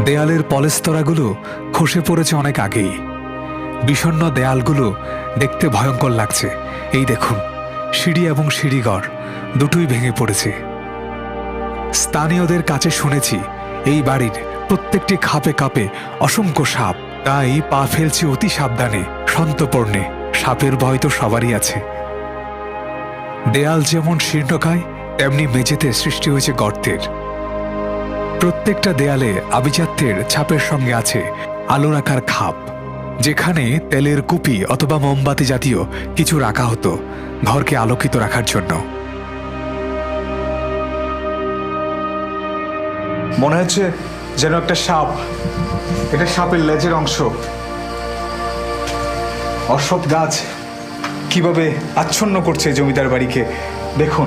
দেয়ালের পলেস্তরাগুলো খসে পড়েছে অনেক আগেই। বিষণ্ণ দেয়ালগুলো দেখতে ভয়ঙ্কর লাগছে। এই দেখুন, সিঁড়ি এবং সিঁড়িঘর দুটোই ভেঙে পড়েছে। স্থানীয়দের কাছে শুনেছি এই বাড়ির প্রত্যেকটি খাপে খাপে অসংখ্য সাপ, তাই পা ফেলছি অতি সাবধানে, সন্তর্পণে। সাপের ভয় তো সবারই আছে। দেয়াল যেমন শীর্ণকায়, তেমনি মেঝেতে সৃষ্টি হয়েছে গর্তের। প্রত্যেকটা দেয়ালে আভিজাত্যের ছাপের সঙ্গে আছে আলো রাখার খাপ, যেখানে তেলের কুপি অথবা মোমবাতি জাতীয় কিছু রাখা হতো ঘরকে আলোকিত রাখার জন্য। মনে হচ্ছে যেন একটা সাপ, এটা সাপের লেজের অংশ। অশ্বত্থ গাছ কিভাবে আচ্ছন্ন করছে জমিদার বাড়িকে দেখুন।